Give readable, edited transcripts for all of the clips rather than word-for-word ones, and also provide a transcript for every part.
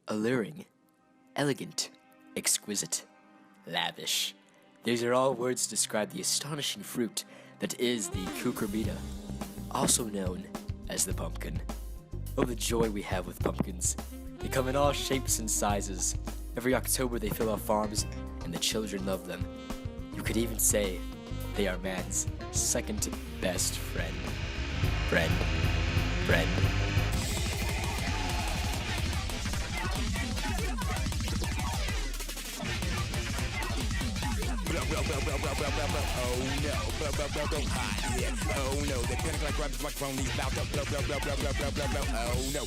alluring, elegant, exquisite, lavish. These are all words to describe the astonishing fruit that is the cucurbita, also known as the pumpkin. Oh, the joy we have with pumpkins. They come in all shapes and sizes. Every October they fill our farms, and the children love them. You could even say they are man's second best friend. Friend. Oh no, hot, yeah. Oh no, they panic like rabbits, microphone, these about to oh no.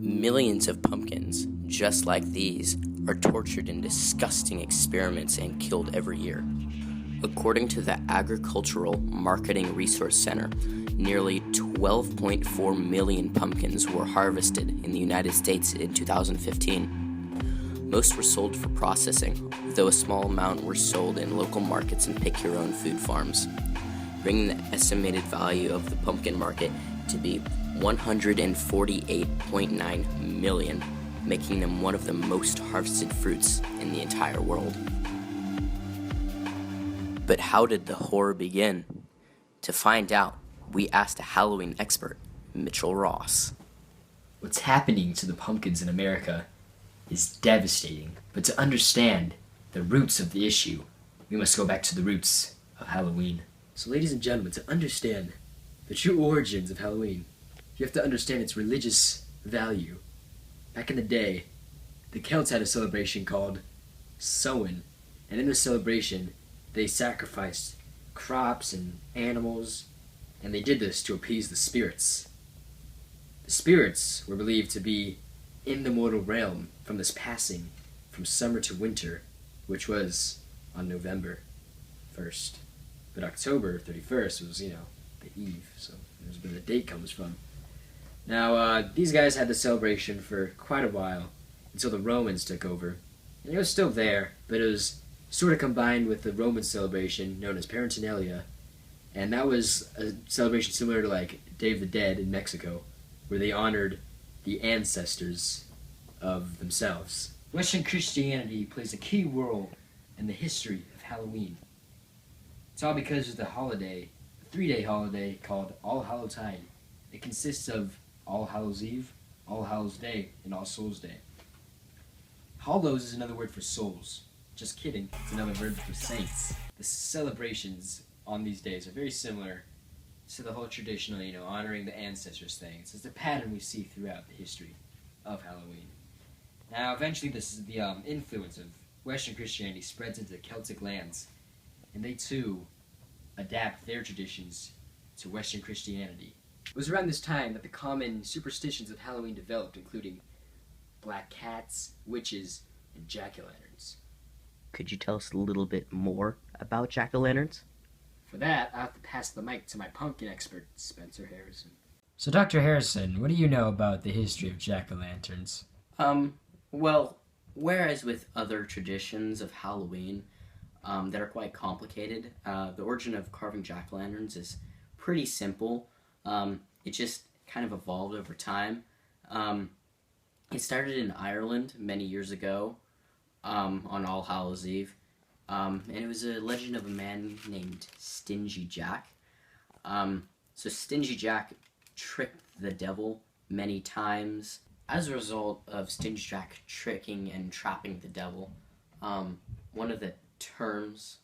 Millions of pumpkins, just like these, are tortured in disgusting experiments and killed every year. According to the Agricultural Marketing Resource Center, nearly 12.4 million pumpkins were harvested in the United States in 2015. Most were sold for processing, though a small amount were sold in local markets and pick-your-own-food farms, bringing the estimated value of the pumpkin market to be $148.9 million, making them one of the most harvested fruits in the entire world. But how did the horror begin? To find out, we asked a Halloween expert, Mitchell Ross. What's happening to the pumpkins in America is devastating, but to understand the roots of the issue, we must go back to the roots of Halloween. So ladies and gentlemen, to understand the true origins of Halloween, you have to understand its religious value. Back in the day, the Celts had a celebration called Samhain, and in the celebration, they sacrificed crops and animals, and they did this to appease the spirits. The spirits were believed to be in the mortal realm from this passing from summer to winter, which was on November 1st. But October 31st was, the eve, so there's where the date comes from. Now, these guys had the celebration for quite a while, until the Romans took over. And it was still there, but it was sort of combined with the Roman celebration known as Parentalia, and that was a celebration similar to like Day of the Dead in Mexico, where they honored the ancestors of themselves. Western Christianity plays a key role in the history of Halloween. It's all because of the holiday, a 3-day holiday called All Hallows Tide. It consists of All Hallows Eve, All Hallows Day, and All Souls Day. Hallows is another word for souls. Just kidding, it's another word for saints. The celebrations on these days are very similar to the whole traditional, honoring the ancestors thing. It's just a pattern we see throughout the history of Halloween. Now, eventually, this is the influence of Western Christianity spreads into the Celtic lands, and they too adapt their traditions to Western Christianity. It was around this time that the common superstitions of Halloween developed, including black cats, witches, and jack-o'-lanterns. Could you tell us a little bit more about jack-o'-lanterns? For that, I'll have to pass the mic to my pumpkin expert, Spencer Harrison. So, Dr. Harrison, what do you know about the history of jack-o'-lanterns? Well, whereas with other traditions of Halloween that are quite complicated, the origin of carving jack-o'-lanterns is pretty simple. It just kind of evolved over time. It started in Ireland many years ago on All Hallows Eve, and it was a legend of a man named Stingy Jack. So Stingy Jack tricked the devil many times. As a result of Stingy Jack tricking and trapping the devil, one of the terms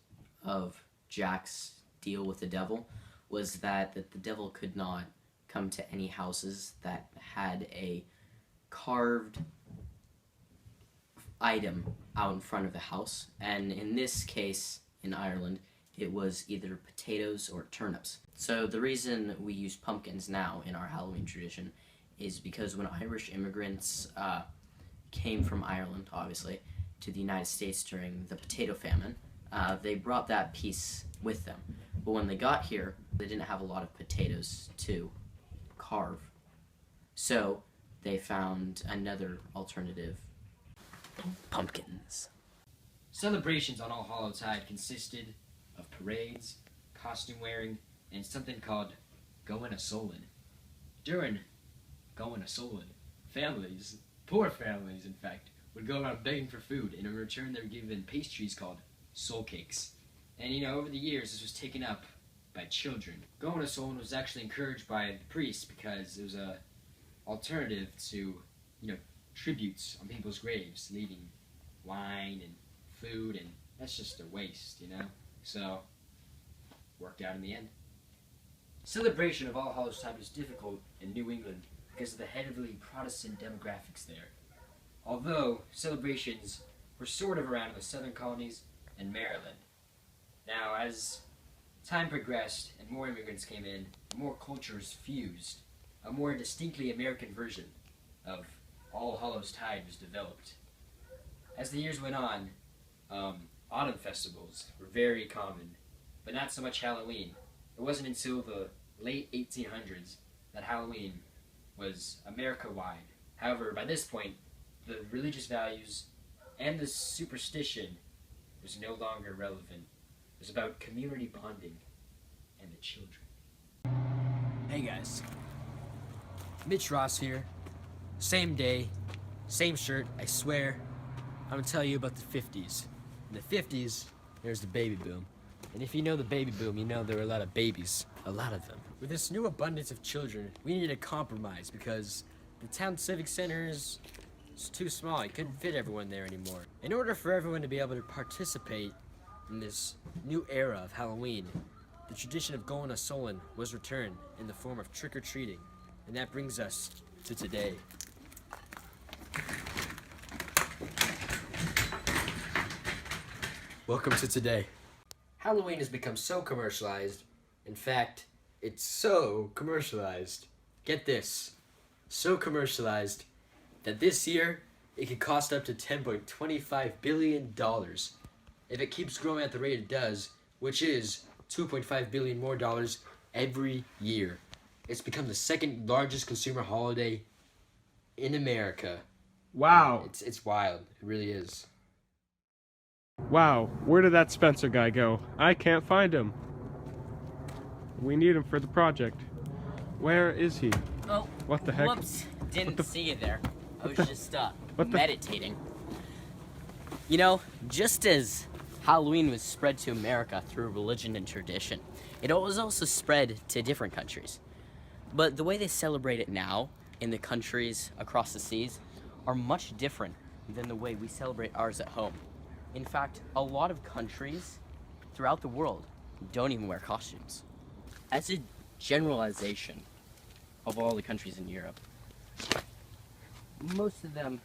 of Jack's deal with the devil was that the devil could not come to any houses that had a carved item out in front of the house, and in this case, in Ireland, it was either potatoes or turnips. So the reason we use pumpkins now in our Halloween tradition is because when Irish immigrants came from Ireland, obviously, to the United States during the potato famine, they brought that piece with them. But when they got here, they didn't have a lot of potatoes to carve. So they found another alternative: pumpkins. Celebrations on All Hallows Tide consisted of parades, costume wearing, and something called going a solin. During going a solin, families, poor families in fact, would go around begging for food, and in return they were given pastries called soul cakes. And over the years this was taken up by children. Going a solin was actually encouraged by the priests because it was a alternative to, tributes on people's graves, leaving wine and food, and that's just a waste, So, worked out in the end. Celebration of All Hallows Time is difficult in New England because of the heavily Protestant demographics there. Although celebrations were sort of around in the southern colonies and Maryland. Now, as time progressed and more immigrants came in, more cultures fused. A more distinctly American version of All Hallows Tide was developed. As the years went on, autumn festivals were very common, but not so much Halloween. It wasn't until the late 1800s that Halloween was America-wide. However, by this point, the religious values and the superstition was no longer relevant. It was about community bonding and the children. Hey guys, Mitch Ross here. Same day, same shirt, I swear. I'm gonna tell you about the 50s. In the 50s, there's the baby boom. And if you know the baby boom, you know there were a lot of babies. A lot of them. With this new abundance of children, we needed a compromise because the town civic center is too small. You couldn't fit everyone there anymore. In order for everyone to be able to participate in this new era of Halloween, the tradition of going a solin was returned in the form of trick-or-treating. And that brings us to today. Welcome to today. Halloween has become so commercialized. In fact, it's so commercialized. Get this. So commercialized that this year it could cost up to $10.25 billion. If it keeps growing at the rate it does, which is $2.5 billion more dollars every year. It's become the second largest consumer holiday in America. Wow. It's wild. It really is. Wow, where did that Spencer guy go? I can't find him. We need him for the project. Where is he? Oh, What the heck? whoops. Didn't see you there. I was just what the- meditating. Just as Halloween was spread to America through religion and tradition, it was also spread to different countries. But the way they celebrate it now in the countries across the seas are much different than the way we celebrate ours at home. In fact, a lot of countries throughout the world don't even wear costumes. As a generalization of all the countries in Europe, most of them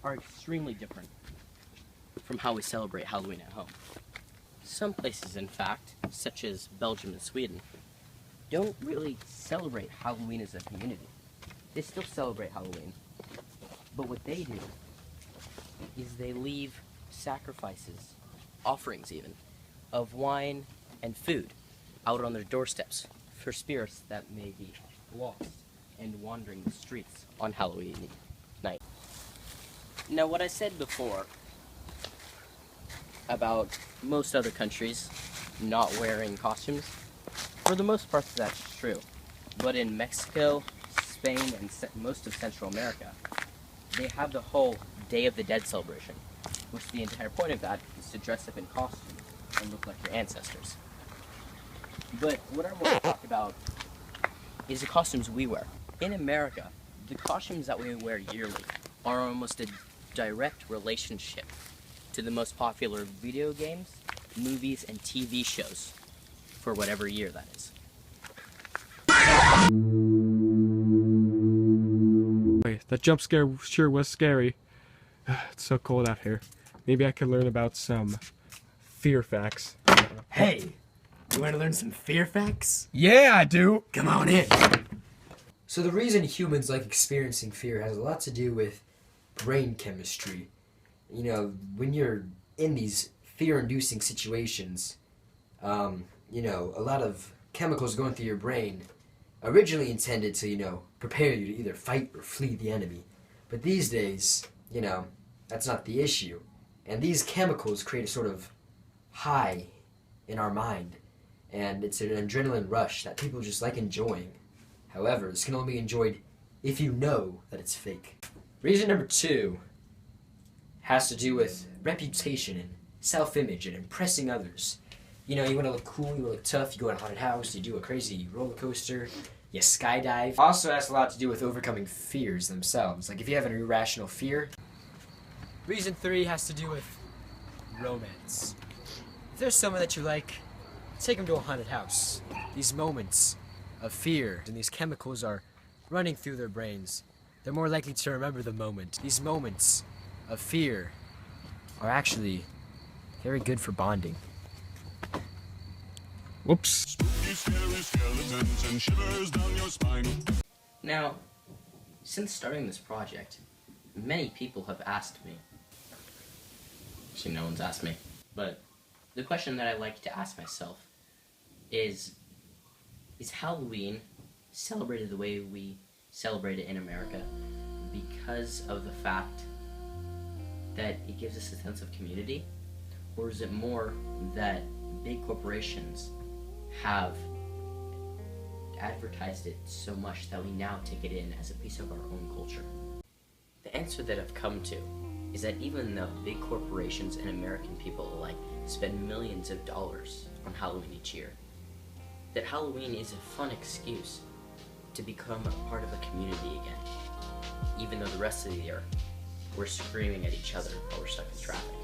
are extremely different from how we celebrate Halloween at home. Some places, in fact, such as Belgium and Sweden, don't really celebrate Halloween as a community. They still celebrate Halloween, but what they do is they leave sacrifices, offerings even, of wine and food out on their doorsteps for spirits that may be lost and wandering the streets on Halloween night. Now, what I said before about most other countries not wearing costumes, for the most part that's true. But in Mexico, Spain, and most of Central America, they have the whole Day of the Dead celebration, which the entire point of that is to dress up in costumes and look like your ancestors. But what I want to talk about is the costumes we wear. In America, the costumes that we wear yearly are almost a direct relationship to the most popular video games, movies, and TV shows for whatever year that is. That jump scare sure was scary. It's so cold out here. Maybe I could learn about some fear facts. Hey, you want to learn some fear facts? Yeah, I do. Come on in. So the reason humans like experiencing fear has a lot to do with brain chemistry. When you're in these fear-inducing situations, a lot of chemicals going through your brain originally intended to, prepare you to either fight or flee the enemy. But these days, that's not the issue. And these chemicals create a sort of high in our mind. and it's an adrenaline rush that people just like enjoying. However, this can only be enjoyed if you know that it's fake. Reason number 2 has to do with reputation and self-image and impressing others. You know, you want to look cool, you want to look tough, you go to a haunted house, you do a crazy roller coaster, you skydive. Also has a lot to do with overcoming fears themselves. Like if you have an irrational fear. Reason 3 has to do with romance. If there's someone that you like, take them to a haunted house. These moments of fear and these chemicals are running through their brains. They're more likely to remember the moment. These moments of fear are actually very good for bonding. Whoops. Now, since starting this project, many people have asked me. Actually, no one's asked me. But the question that I like to ask myself is Halloween celebrated the way we celebrate it in America because of the fact that it gives us a sense of community? Or is it more that big corporations have advertised it so much that we now take it in as a piece of our own culture? The answer that I've come to is that even though big corporations and American people alike spend millions of dollars on Halloween each year, that Halloween is a fun excuse to become a part of a community again, even though the rest of the year we're screaming at each other while we're stuck in traffic.